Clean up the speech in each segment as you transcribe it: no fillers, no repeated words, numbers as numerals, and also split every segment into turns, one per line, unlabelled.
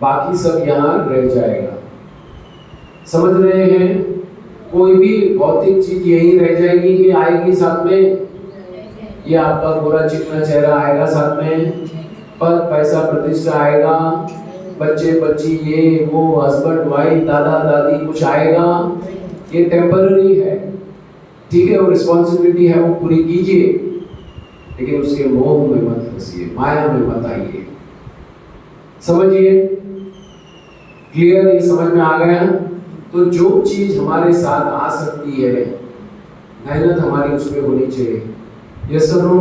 बाकी सब यहाँ रह जाएगा। समझ रहे हैं? कोई भी भौतिक चीज यही रह जाएगी कि आएगी साथ में? ये आपका पूरा चिकना चेहरा आएगा साथ में, पद पैसा प्रतिष्ठा आएगा, बच्चे बच्ची ये वो हस्बैंड वाइफ दादा दादी कुछ आएगा, ये टेम्पररी है, ठीक है। वो रिस्पॉन्सिबिलिटी है, वो पूरी कीजिए, लेकिन उसके मोह में मत फंसिए, माया में मत आइए। समझिए? क्लियर? ये समझ में आ गया? तो जो चीज हमारे साथ आ सकती है, मेहनत हमारी उसमें होनी चाहिए। Yes sir no?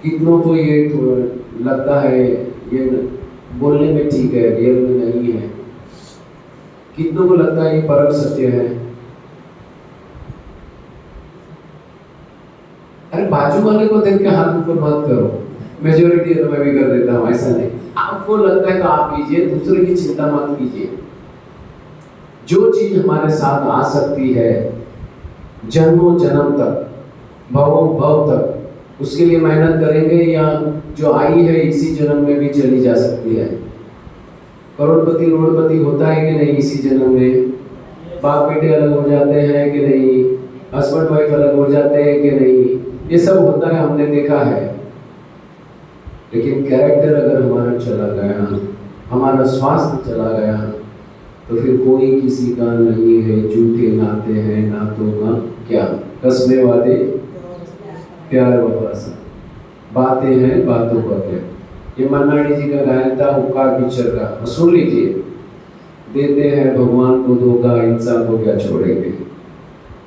कितनों को ये लगता है ये बोलने में ठीक है, रियल में नहीं है? कितनों को लगता है ये परम सत्य है? अरे बाजू वाले को देख के हाथ ऊपर मत करो, मेजोरिटी तो मैं भी कर देता हूँ, ऐसा नहीं। आपको लगता है तो आप कीजिए, दूसरे की चिंता मत कीजिए। जो चीज हमारे साथ आ सकती है जन्मों जन्म तक, भवों भव तक, उसके लिए मेहनत करेंगे, या जो आई है इसी जन्म में भी चली जा सकती है। करोड़पति रोड़पति होता है कि नहीं इसी जन्म में? बाप बेटे अलग हो जाते हैं कि नहीं? हस्बैंड वाइफ अलग हो जाते हैं कि नहीं? ये सब होता है, हमने देखा है। लेकिन कैरेक्टर अगर हमारा चला गया, हमारा स्वास्थ्य चला गया, तो फिर कोई किसी का नहीं है। झूठे नाते हैं, नातों का क्या? कसमे वादे प्यार वफा सा, बातें हैं बातों का क्या? ये मन्नाडी जी का गायन था उपकार पिक्चर का, सुन लीजिए। देते हैं भगवान को धोखा, इंसान को क्या छोड़ेंगे।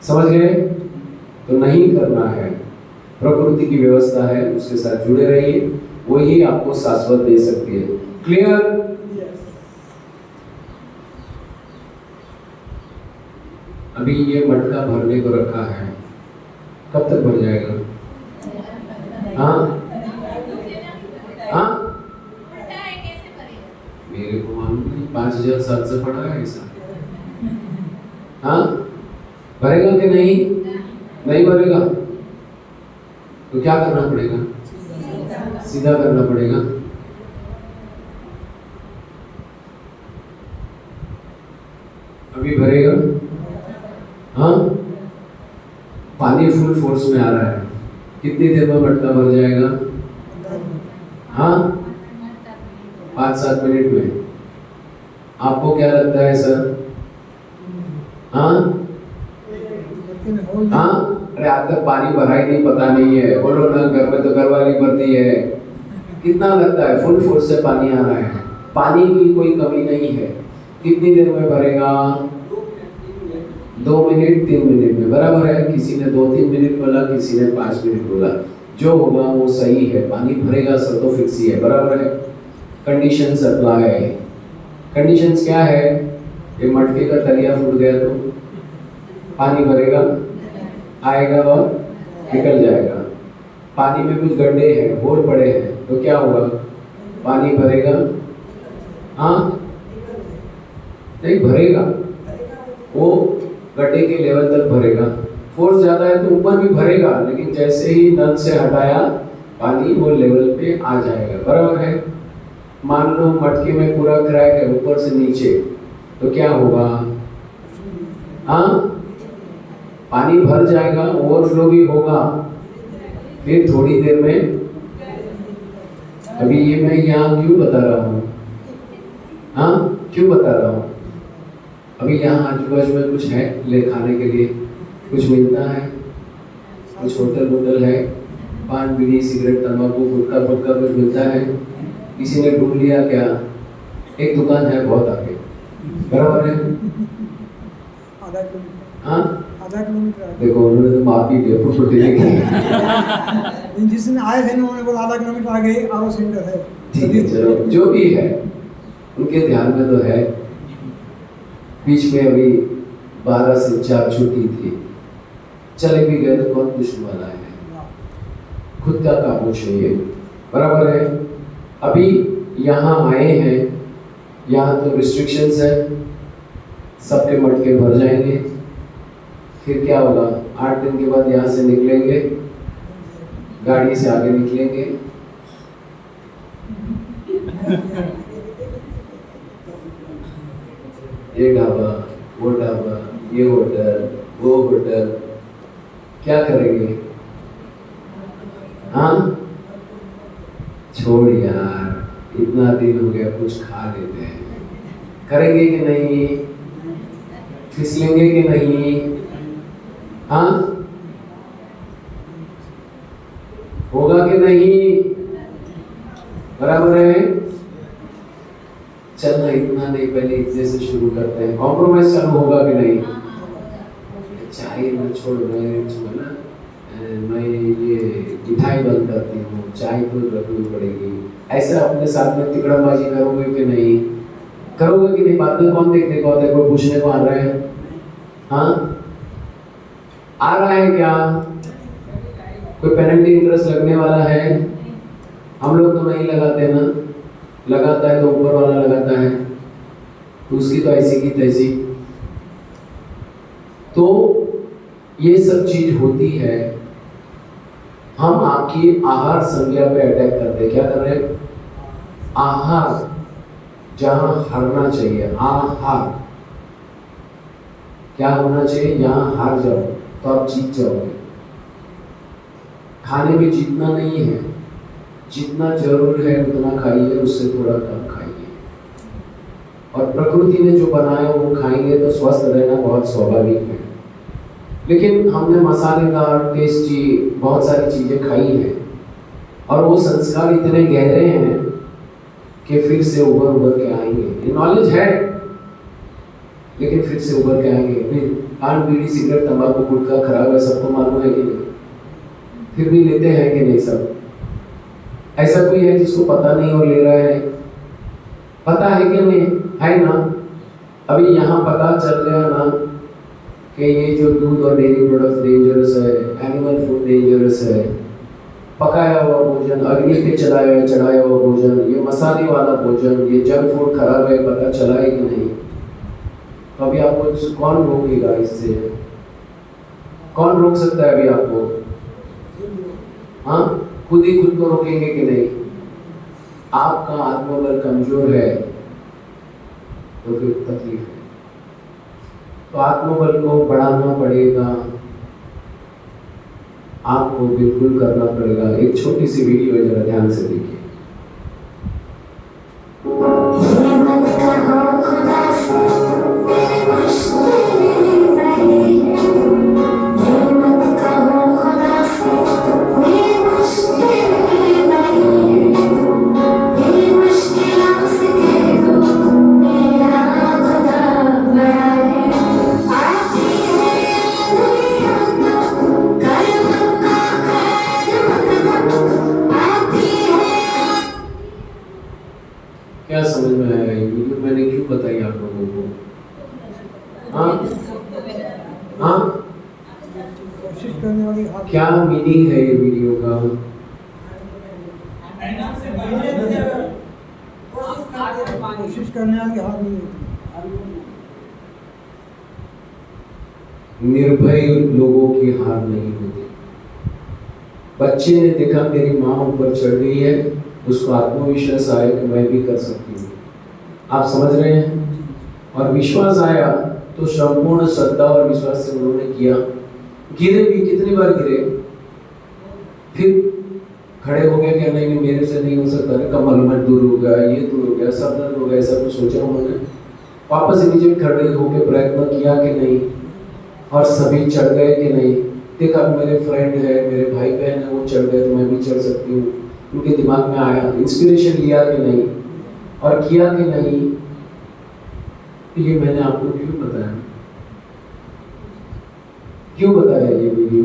समझ गए? तो नहीं करना है, प्रकृति की व्यवस्था है, उसके साथ जुड़े रहिए, वही आपको शाश्वत दे सकती है। क्लियर? अभी ये मटका भरने को रखा है, कब तक भर जाएगा? हाँ हाँ, मेरे को मालूम नहीं, 5000 साल से पड़ा है ऐसा। हाँ, भरेगा कि नहीं? नहीं भरेगा तो क्या करना पड़ेगा? सीधा करना पड़ेगा। अभी भरेगा? हाँ, पानी फुल फोर्स में आ रहा है, कितनी देर में मटका भर जाएगा? हाँ, 5-7 मिनट में। आपको क्या लगता है सर? हाँ हाँ, अरे आज तक पानी भरा ही नहीं, पता नहीं है। बोलो ना, घर में तो घरवाली भरती है। कितना लगता है? फुल फोर्स से पानी आ रहा है, पानी की कोई कमी नहीं है। कितनी देर में भरेगा? 2 मिनट 3 मिनट में, बराबर है। किसी ने 2-3 मिनट बोला, किसी ने 5 मिनट बोला, जो होगा वो सही है। पानी भरेगा सर तो फिक्स ही है, बराबर है। कंडीशंस अप्लाई है। कंडीशंस क्या है? ये मटके का तलिया फूट गया तो पानी भरेगा, आएगा और निकल जाएगा। पानी में कुछ गड्ढे हैं, होल पड़े हैं, तो क्या होगा? पानी भरेगा? हाँ, नहीं भरेगा, वो गड्ढे के लेवल तक भरेगा। फोर्स ज्यादा है तो ऊपर भी भरेगा, लेकिन जैसे ही नल से हटाया पानी वो लेवल पे आ जाएगा, बराबर है। मान लो मटके में पूरा क्रैक है ऊपर से नीचे, तो क्या होगा? हाँ, पानी भर जाएगा, ओवरफ्लो भी होगा, फिर थोड़ी देर में। अभी ये मैं यहाँ क्यों बता रहा हूँ? हाँ, क्यों बता रहा हूँ? अभी यहाँ आजू बाजू में कुछ है ले खाने के लिए, कुछ मिलता है, कुछ होटल वोटल है, पान बीड़ी सिगरेट तंबाकू गुटखा फुटका कुछ मिलता है। किसी ने ढूंढ लिया क्या? एक दुकान है बहुत आगे, बराबर है। हाँ,
आधा किलोमीटर।
देखो उन्होंने तो माफ ही दिया, प्रॉपर्टी
जिस दिन आए थे उन्होंने बोला आधा किलोमीटर आगे आरो सेंटर है।
ठीक है, चलो जो भी है उनके ध्यान में तो है। बीच में अभी 12 से 4 छुट्टी थी, चले भी गए तो बहुत मुश्किल वाला है। खुद का काबू चाहिए, बराबर है। अभी यहाँ आए हैं, यहाँ तो रिस्ट्रिक्शंस है, सबके मटके भर जाएंगे। फिर क्या होगा? 8 दिन के बाद यहाँ से निकलेंगे, गाड़ी से आगे निकलेंगे। ये ढाबा, वो ढाबा, ये होटल, वो होटल, क्या करेंगे? हाँ, छोड़ यार, इतना दिन हो गया, कुछ खा लेते हैं। करेंगे कि नहीं? फिसलेंगे कि नहीं? हाँ, होगा कि नहीं? बराबर है? चलना इतना नहीं, पहले इतने से शुरू करते हैं। कॉम्प्रोमाइज चालू होगा कि नहीं? चाय मैं छोड़ ना, मैं ये मिठाई बंद करती हूँ, चाय तो रखनी पड़ेगी। ऐसा अपने साथ में तिकड़मबाजी करोगे कि नहीं? करोगे कि नहीं? बाद में कौन देखने को आता है? कोई पूछने को आ रहा है? हाँ, आ रहा है क्या? कोई पेनल्टी इंटरेस्ट लगने वाला है? हम लोग तो नहीं लगाते ना, लगाता है तो ऊपर वाला लगाता है, तो उसकी तो ऐसी की तैसी। तो ये सब चीज होती है। हम आपकी आहार संज्ञा पे अटैक करते, क्या कर रहे हैं? आहार, जहां हारना चाहिए, आहार क्या होना चाहिए? यहाँ हार जाओ तो आप जीत जाओगे। खाने में जीतना नहीं है, जितना जरूर है उतना खाइए, उससे थोड़ा कम खाइए। और प्रकृति ने जो बनाया वो खाएंगे तो स्वस्थ रहना बहुत स्वाभाविक है। लेकिन हमने मसालेदार, टेस्टी बहुत सारी चीजें खाई हैं और वो संस्कार इतने गहरे हैं कि फिर से उभर के आएंगे। ये नॉलेज है, लेकिन फिर से उभर के आएंगे। फिर पान, बीड़ी, सिगरेट, तंबाकू, गुटखा खराब है, सबको मालूम है कि नहीं? फिर भी लेते हैं कि नहीं सब? ऐसा कोई है जिसको पता नहीं और ले रहा है? पता है कि नहीं? है ना? अभी यहाँ पता चल गया ना कि ये जो दूध और डेयरी प्रोडक्ट डेंजरस है, एनिमल फूड डेंजरस है, पकाया हुआ भोजन, अग्नि पे चढ़ाया हुआ भोजन, ये मसाले वाला भोजन, ये जंक फूड खराब है, पता चला है कि नहीं? तो अभी आपको कौन रोकेगा इससे? कौन रोक सकता है अभी आपको? हाँ, खुद ही खुद को रोकेंगे कि नहीं? आपका आत्मबल कमजोर है तो फिर तकलीफ है। तो आत्मबल को बढ़ाना पड़ेगा, आपको बिल्कुल करना पड़ेगा। एक छोटी सी वीडियो है, जरा ध्यान से देखिए। क्या समझ में आया ये वीडियो मैंने क्यों बताई आप लोगों को? हाँ हाँ,
कोशिश करने वाली हाथ,
क्या मीनिंग है ये वीडियो का?
कोशिश करने वाली हाथ नहीं होती।
निर्भय लोगों की हार नहीं होती। बच्चे ने देखा मेरी माँ ऊपर चढ़ गई है, उसको आत्मविश्वास आया कि मैं भी कर सकती हूँ। आप समझ रहे हैं? और विश्वास आया तो संपूर्ण श्रद्धा और विश्वास से उन्होंने किया। गिरे भी, कितनी बार गिरे, फिर खड़े हो गए कि नहीं मेरे से नहीं हो सकता, कमर में दूर हो गया, ये दूर हो गया, सब दर्द हो गया, ऐसा कुछ सोचा उन्होंने। वापस इमीडिएट खड़े होकर प्रयत्न किया कि नहीं, और सभी चढ़ गए कि नहीं। देखा मेरे फ्रेंड है, मेरे भाई बहन है, वो चढ़ गए तो मैं भी चढ़ सकती हूँ। उनके दिमाग में आया, इंस्पिरेशन लिया कि नहीं, और किया कि नहीं। ये मैंने आपको क्यों बताया? क्यों बताया ये वीडियो?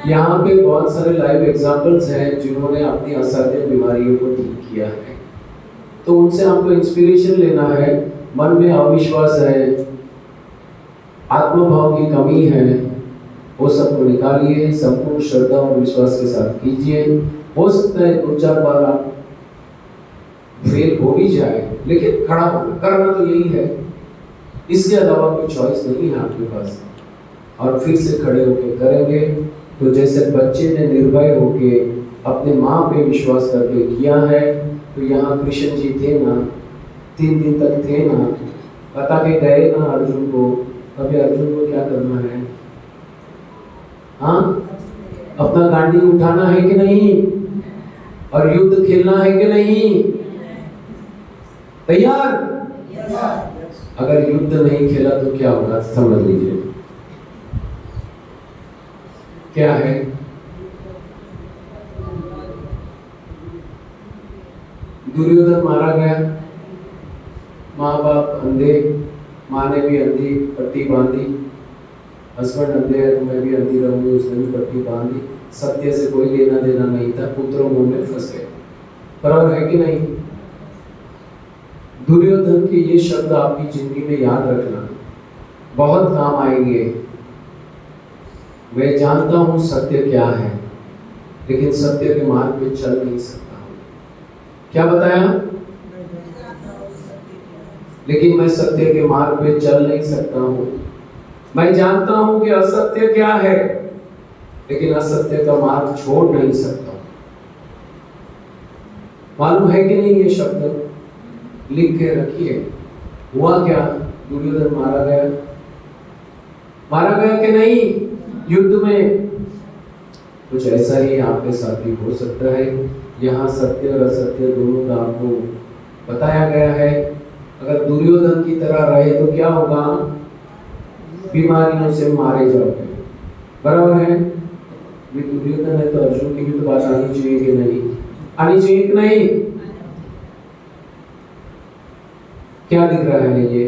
यहाँ पे बहुत सारे लाइव एग्जांपल्स हैं जिन्होंने अपनी असाध्य बीमारियों को ठीक किया है, तो उनसे आपको इंस्पिरेशन लेना है। मन में अविश्वास है, आत्मभाव की कमी है, वो सबको निकालिए, संपूर्ण श्रद्धा और विश्वास के साथ कीजिए। हो सकता है 2-4 बार आप फेल हो भी जाए, लेकिन खड़ा होना, करना तो यही है, इसके अलावा कोई चॉइस नहीं है आपके पास। और फिर से खड़े होकर करेंगे तो जैसे बच्चे ने निर्भय होके अपने माँ पे विश्वास करके किया है, तो यहाँ कृष्ण जी थे ना, 3 दिन तक थे ना, बता के गए ना अर्जुन को। अभी अर्जुन को क्या करना है? हाँ, अपना गांडी उठाना है कि नहीं, और युद्ध खेलना है कि नहीं? तैयार? अगर युद्ध नहीं खेला तो क्या होगा समझ लीजिए। क्या है? दुर्योधन मारा गया, माँ बाप अंधे, माँ ने भी अंधी पट्टी बांधी, हस्बैंड अंधे है तो मैं भी अंधी रहूंगी, उसने भी पट्टी बांधी। सत्य से कोई लेना देना नहीं था, पुत्रों मुंह में फंस गए। बराबर है कि नहीं? दुर्योधन के ये शब्द आपकी जिंदगी में याद रखना, बहुत काम आएंगे। मैं जानता हूं सत्य क्या है, लेकिन सत्य के मार्ग पे चल नहीं सकता हूं। क्या बताया? लेकिन मैं सत्य के मार्ग पे चल नहीं सकता हूं। मैं जानता हूं कि असत्य क्या है, लेकिन असत्य का मार्ग छोड़ नहीं सकता। मालूम है कि नहीं? ये शब्द लिख के रखिए। हुआ क्या? दुर्योधन मारा गया। मारा गया कि नहीं? युद्ध में कुछ ऐसा ही आपके साथ भी हो सकता है। यहाँ सत्य और असत्य दोनों का आपको बताया गया है। अगर दुर्योधन की तरह रहे तो क्या होगा? बीमारियों से मारे जाओगे। बराबर है? ये दुर्योधन है तो अर्जुन की भी तो बात आनी चाहिए कि नहीं? आनी चाहिए कि नहीं? क्या दिख रहा है ये?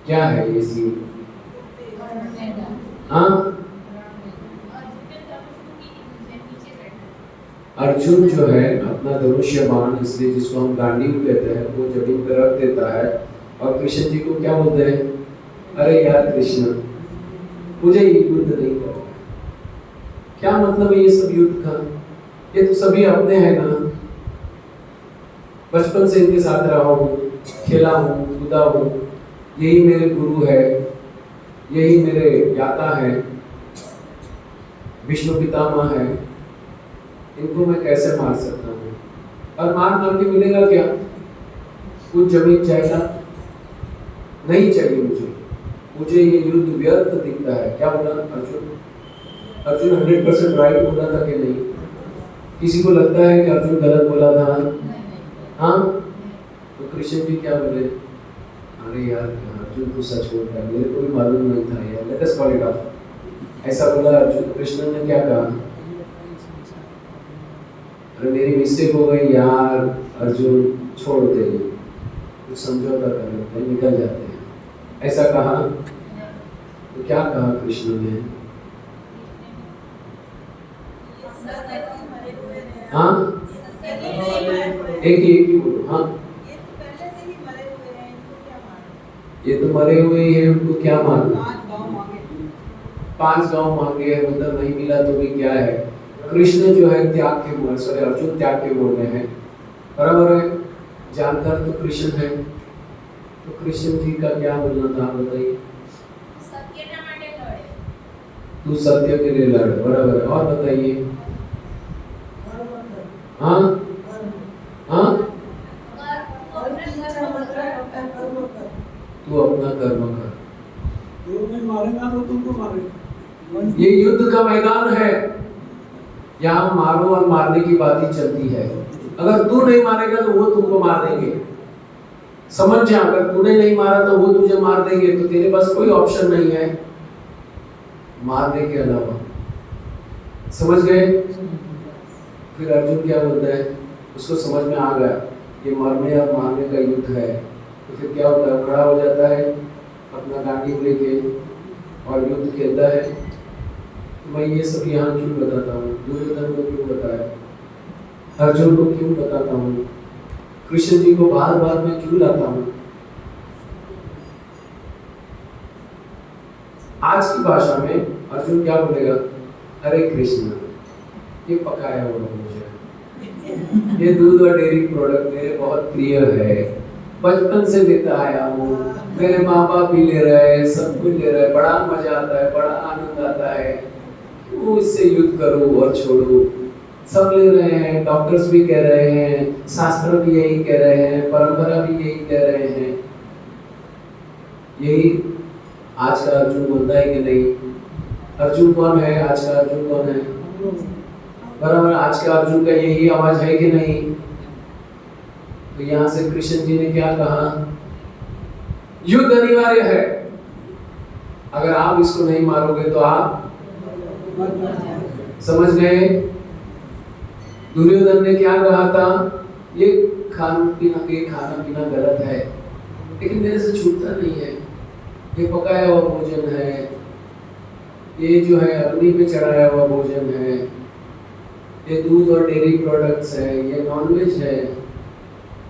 क्या है ये सीन? हाँ, अर्जुन जो है अपना धनुष्य बाण, इसलिए जिसको हम गांडीव कहते हैं, वो जमीन पर रख देता है और कृष्ण जी को क्या बोलते हैं? अरे यार कृष्ण, मुझे ये युद्ध नहीं करना। क्या मतलब है ये सब युद्ध का? ये तो सभी अपने हैं ना, बचपन से इनके साथ रहा हूँ, खेला हूँ, कूदा हूँ, यही मेरे गुरु है, यही मेरे ज्ञाता है, विष्णु पितामह है, इनको मैं कैसे मार सकता हूँ? और मार के मिलेगा क्या? कुछ जमीन चाहिए? नहीं चाहिए मुझे ये युद्ध व्यर्थ दिखता है। क्या बोला अर्जुन? अर्जुन 100% राइट बोला था कि नहीं? किसी को लगता है कि अर्जुन गलत बोला था? हाँ, तो कृष्ण जी क्या बोले? अरे यार अर्जुन तो सच बोलता है, मेरे को भी मालूम नहीं था यार, let us call it of. ऐसा बोला अर्जुन। कृष्ण ने क्या कहा? अरे मेरी मिस्टेक हो गई यार अर्जुन, छोड़ दे, कुछ समझौता कर लेते हैं, निकल जाते हैं, ऐसा कहा? तो क्या कहा कृष्ण ने? हाँ, एक ही बोलो। हाँ, ये तो मरे हुए हैं, उनको क्या मारना? 5 गांव मांगे हैं, उधर नहीं मिला तो भी क्या है? कृष्ण जो है त्याग के मोड़, सॉरी अर्जुन त्याग के मोड़ में है। बराबर है? जानकर तो कृष्ण है, तो कृष्ण जी का क्या बोलना था बताइए? तू सत्य के लिए लड़। बराबर है। और बताइए? हाँ हाँ, तू अपना कर्म कर,
मारेगा तो तुमको मारेगा।
ये युद्ध का मैदान है, यहाँ मारो और मारने की बात ही चलती है। अगर तू नहीं मारेगा तो वो तुमको मार देंगे। समझ जा, अगर तूने नहीं मारा तो वो तुझे मार देंगे, तो तेरे पास कोई ऑप्शन नहीं है मारने के अलावा। समझ गए? फिर अर्जुन क्या बोलता है? उसको समझ में आ गया ये मरने और मारने का युद्ध है, तो फिर क्या होता है? खड़ा हो जाता है अपना गांडी लेके और युद्ध खेलता है। तो मैं ये सब यहाँ क्यों बताता हूँ? दुर्योधन को क्यों बताया? अर्जुन को क्यों बताता हूँ? कृष्ण जी को बार बार मैं क्यों लाता हूँ? आज की भाषा में अर्जुन क्या बोलेगा? अरे कृष्ण, ये पकाया हुआ मुझे, ये दूध और डेयरी प्रोडक्ट मेरे बहुत प्रिय है, बचपन से लेता आया हूँ, मेरे माँ बाप भी ले रहे हैं, सब कुछ ले रहे हैं, बड़ा मजा आता है, बड़ा आनंद आता है, वो इससे युद्ध करो और छोड़ो। सब ले रहे हैं, डॉक्टर्स भी कह रहे हैं, शास्त्र भी यही कह रहे हैं, परंपरा भी यही कह रहे हैं। यही आज का अर्जुन बनता है कि नहीं? अर्जुन कौन है? आज का अर्जुन कौन है? बराबर, आज का अर्जुन का यही आवाज है कि नहीं? तो यहाँ से कृष्ण जी ने क्या कहा? युद्ध अनिवार्य है। अगर आप इसको नहीं मारोगे तो आप समझ गए? दुर्योधन ने क्या कहा था? ये खाना पीना गलत है, लेकिन मेरे से छूटता नहीं है। ये पकाया हुआ भोजन है, ये जो है अग्नि पे चढ़ाया हुआ भोजन है, ये दूध और डेयरी प्रोडक्ट्स है, ये नॉनवेज है।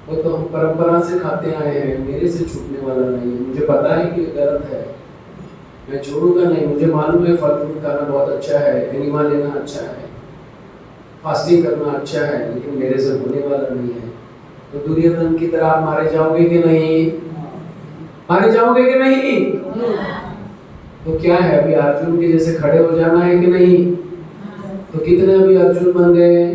वो तो हम परंपरा से खाते आए हैं, मेरे से छूटने वाला नहीं है। मुझे पता है कि गलत है, मैं छोड़ूंगा नहीं। मुझे मालूम है फल फ्रूट खाना बहुत अच्छा है, एनिमा लेना अच्छा है, फास्टिंग करना अच्छा है, लेकिन मेरे से होने वाला नहीं है। तो दुर्योधन की तरह आप मारे जाओगे कि नहीं? मारे जाओगे कि नहीं? तो क्या है, अभी अर्जुन के जैसे खड़े हो जाना है कि नहीं? तो कितने अभी अर्जुन बन गए?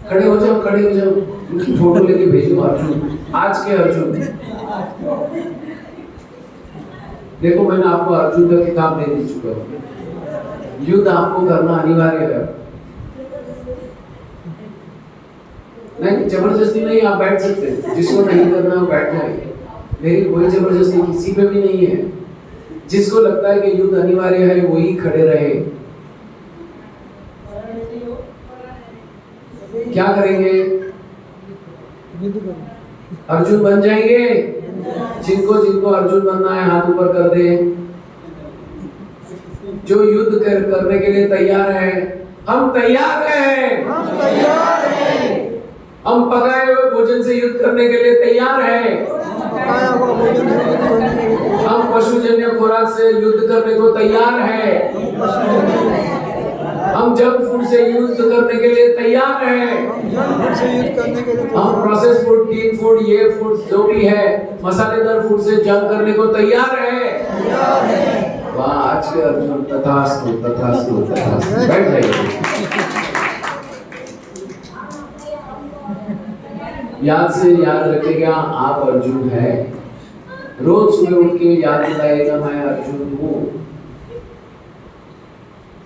खड़े हो जाओ, खड़े हो जाओ। उनकी फोटो लेके भेजो अर्जुन, आज के अर्जुन। देखो, मैंने आपको अर्जुन का खिताब दे दी चुका हूँ। युद्ध आपको करना अनिवार्य है। नहीं, जबरदस्ती नहीं, आप बैठ सकते हैं। जिसको नहीं करना वो बैठ जाए। मेरी कोई जबरदस्ती किसी पे भी नहीं है। जिसको लगता है कि युद्ध अनिवार्य है वही खड़े रहे। क्या करेंगे? अर्जुन बन जाएंगे। जिनको जिनको अर्जुन बनना है हाथ ऊपर कर दे। जो युद्ध करने के लिए तैयार है, हम तैयार हैं। हम पकाए हुए भोजन से युद्ध करने के लिए तैयार हैं। हम पशुजन्य खुराक से युद्ध करने को तैयार हैं। हम जंक फूड से युद्ध करने के लिए तैयार हैं। हम प्रोसेस फूड, टीन फूड, ये फूड जो भी है, मसालेदार फूड से जंग करने को तैयार हैं। वाह, आज के अर्जुन तथास्तु, तथास्तु, तथास्तु। बैठ जाइए। याद से याद रखिएगा, आप अर्जुन हैं। रोज सुबह उठ के याद दिलाएगा, मैं अर्जुन हूँ।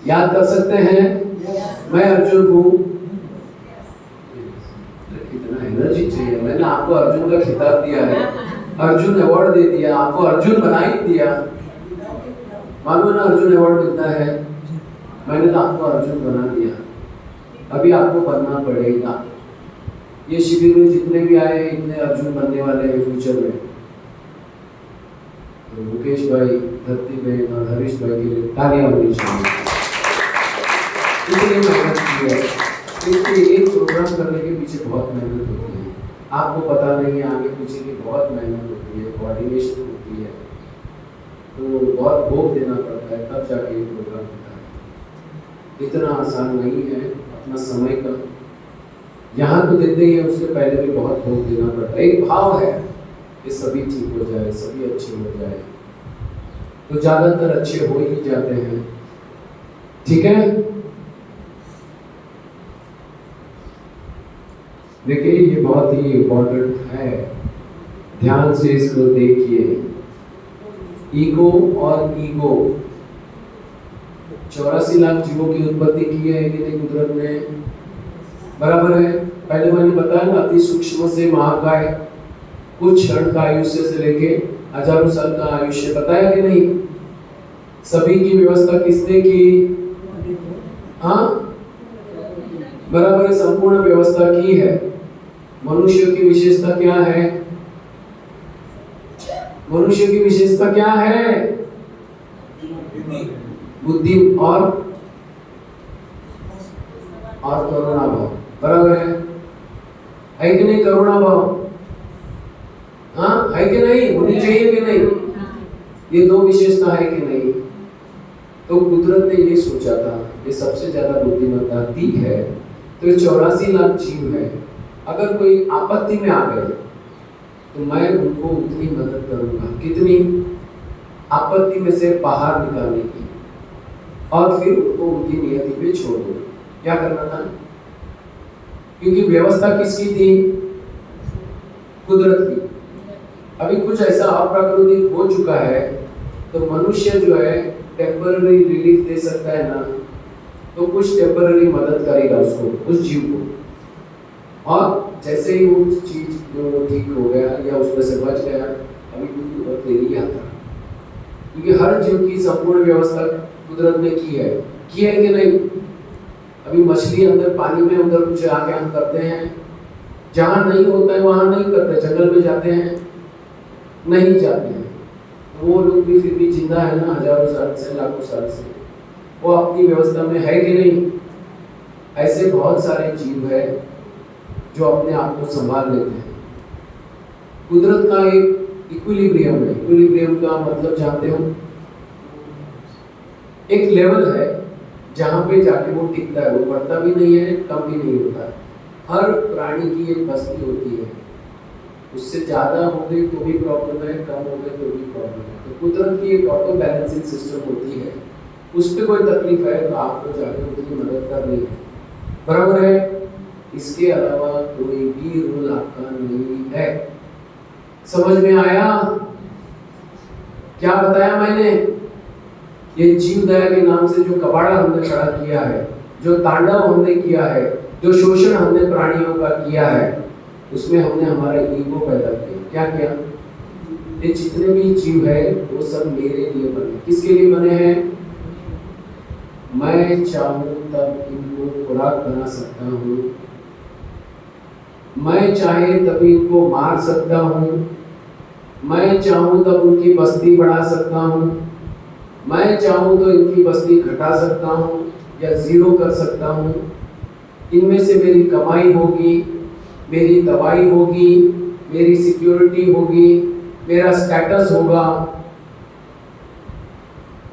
याद कर सकते हैं, मैं अर्जुन हूँ। कितना एनर्जी चाहिए। मैंने आपको अर्जुन का खिताब दिया है, अर्जुन अवार्ड दे दिया, आपको अर्जुन बना ही दिया। मालूम ना अर्जुन अवार्ड मिलता है। मैंने तो आपको अर्जुन बना दिया। अभी आपको बनना पड़ेगा। ये शिविर में जितने भी आए इतने अर्जुन बनने वाले हैं फ्यूचर में। तो मुकेश भाई, धरती बहन और हरीश भाई के लिए तालियां होनी चाहिए। इतनी मेहनत की है। इसलिए एक प्रोग्राम करने के पीछे बहुत मेहनत होती है। आपको पता नहीं है, आगे पीछे की बहुत मेहनत होती है, कोऑर्डिनेशन होती है। तो बहुत भोग देना पड़ता है, तब जाके ये प्रोग्राम होता है। इतना आसान नहीं है। अपना समय का यहाँ तो देते ही है, उससे पहले भी बहुत भोग देना पड़ता है। एक भाव है कि सभी ठीक हो जाए, सभी अच्छे हो जाए, तो ज्यादातर अच्छे हो ही जाते हैं। ठीक है, देखिए ये बहुत ही इम्पोर्टेंट है, ध्यान से इसको देखिए। ईगो और ईगो 84 लाख जीवों की उत्पत्ति की है कि नहीं कुदरत ने? बराबर है। पहले मैंने बताया ना, अति सूक्ष्म से महाकाय, कुछ क्षण का आयुष्य से लेके हजारों साल का आयुष्य, बताया कि नहीं? सभी की व्यवस्था किसने की? हाँ, बराबर है, संपूर्ण व्यवस्था की है। मनुष्य की विशेषता क्या है? मनुष्य की विशेषता क्या है? बुद्धि और करुणा भाव। बराबर है कि नहीं? करुणा भाव, हाँ है कि नहीं? होनी चाहिए कि नहीं? ये दो विशेषता है कि नहीं? तो कुदरत ने ये सोचा था, ये सबसे ज्यादा बुद्धिमत्ता दी है, तो ये 84 लाख जीव है। अगर कोई आपत्ति में आ गए तो मैं उनको उतनी मदद करूंगा। कितनी? आपत्ति में से बाहर निकालने की। और फिर उनको उनकी नियति पे छोड़ दो। क्या करना था? क्योंकि व्यवस्था किसकी थी? कुदरत की। अभी कुछ ऐसा अप्राकृतिक हो चुका है तो मनुष्य जो है टेम्पररी रिलीफ दे सकता है ना, तो कुछ टेम्पररी मदद करेगा उसको, उस जीव को। और जैसे ही वो चीज जो ठीक हो गया या उसमें से बच गया, अभी कुछ तेरी यात्रा, क्योंकि हर जीव की संपूर्ण व्यवस्था कुदरत ने की है कि नहीं? अभी मछली अंदर पानी में उधर कुछ आके हम करते हैं, जहां नहीं होता है वहां नहीं करते, जंगल में जाते हैं नहीं जाते हैं, वो लोग भी फिर भी जिंदा है ना, हजारों साल से, लाखों साल से, वो अपनी व्यवस्था में है कि नहीं? ऐसे बहुत सारे जीव है जो अपने आप को संभाल लेते हैं। कुदरत का एक इक्विलिब्रियम है। इक्विलिब्रियम का मतलब जानते हो? एक लेवल है जहां पे जाके वो टिकता है, वो बढ़ता भी नहीं है, कम भी नहीं होता। हर प्राणी की एक बस्ती होती है, उससे ज्यादा हो गई तो भी प्रॉब्लम है, कम हो गई तो भी प्रॉब्लम है। तो कुदरत की एक ऑटो बैलेंसिंग सिस्टम होती है, उस पर कोई तकलीफ है तो आपको जाके उसकी मदद करनी है, बराबर है? इसके अलावा कोई भी रूल आपका नहीं है। समझ में आया क्या बताया मैंने? ये जीव दया के नाम से जो कबाड़ा हमने खड़ा किया है, जो तांडव हमने किया है, जो शोषण हमने प्राणियों का किया है, उसमें हमने हमारा ईगो पैदा किया। क्या किया? ये जितने भी जीव है वो सब मेरे लिए बने। किसके लिए बने हैं? मैं चाहूं तब इनको खुराक बना सकता हूँ, मैं चाहे तभी इनको मार सकता हूँ, मैं चाहूं तब उनकी बस्ती बढ़ा सकता हूँ, मैं चाहूं तो इनकी बस्ती घटा सकता हूँ या जीरो कर सकता हूँ। इनमें से मेरी कमाई होगी, मेरी दवाई होगी, मेरी सिक्योरिटी होगी, मेरा स्टेटस होगा,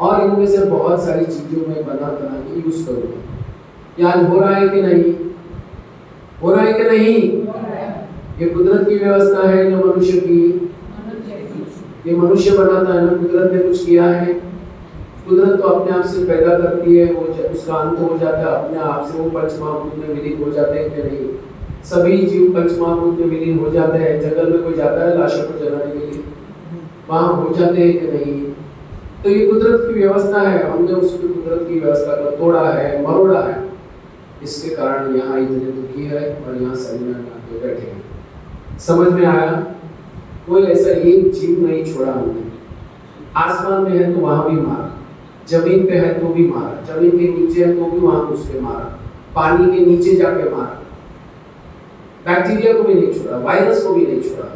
और इनमें से बहुत सारी चीजों में बना के यूज करूंगा। याद हो रहा है कि नहीं? हो रहा है कि नहीं? ये कुदरत की व्यवस्था है या मनुष्य की? ये मनुष्य बनाता है ना, कुदरत ने कुछ किया है? कुदरत तो अपने आप से पैदा करती है, वो उसका अंत हो जाता है अपने आप से, वो पंचमहाभूत में विलीन हो जाते हैं कि नहीं? सभी जीव पंचमहाभूत में विलीन हो जाते हैं। जंगल में कोई जाता है लाशों को जलाने के लिए, वहां हो जाते हैं कि नहीं? तो ये कुदरत की व्यवस्था है, हमने उसकी कुदरत की व्यवस्था को तोड़ा है, मरोड़ा है। इसके कारण यहाँ इतने दुखी है और यहाँ सेमिनार में बैठे हैं। समझ में आया? कोई ऐसा एक जीव नहीं छोड़ा हमने। आसमान में है तो वहां भी मारा, जमीन पे है तो भी मारा, जमीन के नीचे है तो भी वहां घुस के मारा, पानी के नीचे जाके मारा, बैक्टीरिया को भी नहीं छोड़ा, वायरस को भी नहीं छोड़ा।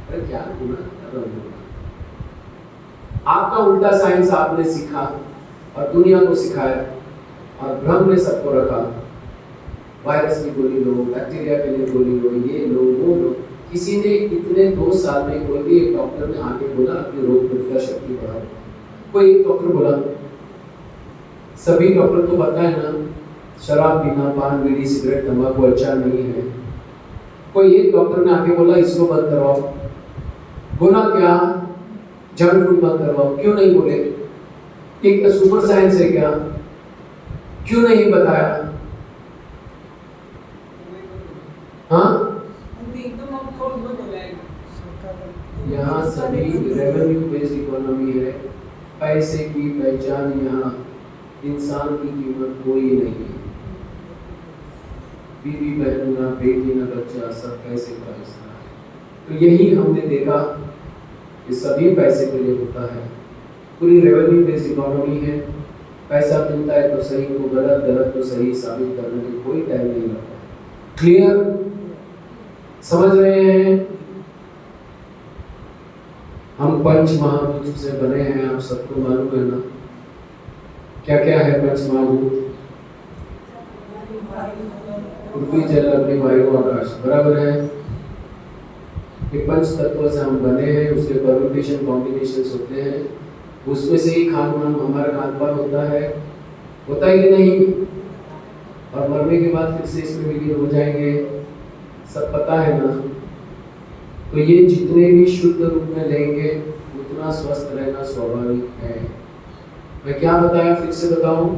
अरे क्या गुनाह कर रहे हो? आपका उल्टा साइंस आपने सीखा और दुनिया को सिखाया और भ्रम में सबको रखा। वायरस की गोली लो, बैक्टीरिया के लिए गोली लो, ये लो वो लो। किसी ने इतने 2 साल में कोई भी एक डॉक्टर ने आके बोला अपनी रोग प्रतिरोधक शक्ति बढ़ाओ? कोई एक डॉक्टर बोला? सभी डॉक्टर को पता है ना शराब पीना, पान बीड़ी सिगरेट तंबाकू अच्छा नहीं है। कोई एक डॉक्टर ने आके बोला इसको बंद करवाओ? बोला क्या? जंक फूड बंद करवाओ? क्यों नहीं बोले? एक सुपर साइंस है क्या? क्यों नहीं बताया? हाँ, यहाँ सभी रेवेन्यू बेस्ड इकोनॉमी है। पैसे की पहचान यहाँ, इंसान की कीमत कोई नहीं है। बीवी बहन ना, बेटी ना, बच्चा, सब पैसे का हिस्सा है। तो यही हमने देखा कि सभी पैसे के लिए होता है। पूरी रेवेन्यू बेस्ड इकोनॉमी है। पैसा मिलता है तो सही को गलत, गलत तो सही साबित करने में कोई टाइम नहीं लगता। क्लियर? समझ रहे हैं? हम पंच महाभूत से बने हैं, आप सबको मालूम है ना? क्या क्या है पंच महाभूत? पृथ्वी जल अग्नि वायु आकाश, बराबर है? ये पंच तत्व से हम बने हैं, उसके परम्यूटेशन कॉम्बिनेशंस होते हैं, उसमें से ही खान पान हमारा खान पान होता है कि नहीं? और मरने के बाद फिर से इसमें विलीन हो जाएंगे, सब पता है ना? तो ये जितने भी शुद्ध रूप में लेंगे उतना स्वस्थ रहना स्वाभाविक है। मैं क्या बताया, फिर से बताऊं,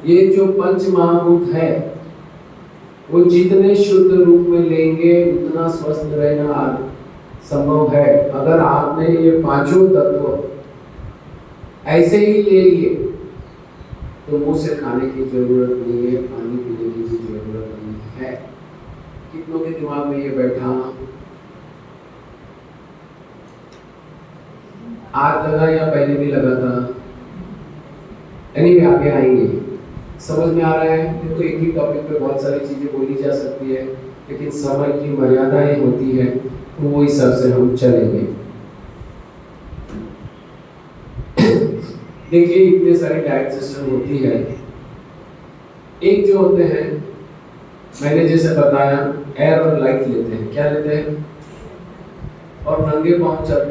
ये जो पंच महाभूत है वो जितने शुद्ध रूप में लेंगे उतना स्वस्थ रहना संभव है। अगर आपने ये पांचों तत्व ऐसे ही ले लिए तो मुंह से खाने की जरूरत नहीं है, पानी पीने की भी जरूरत नहीं है। कितनों के दिमाग में ये बैठा? आज लगा या पहले भी लगा था? एनीवे आगे आएंगे, समझ में आ रहा है। तो एक ही टॉपिक पे बहुत सारी चीजें बोली जा सकती है, लेकिन समय की मर्यादाएं होती है, तो वो हिसाब से हम चलेंगे। देखिए इतने सारे डाइट सिस्टम होती है। एक जो होते हैं, मैंने जैसे बताया, एयर और लाइट लेते हैं। क्या लेते हैं? और नंगे पांव चलते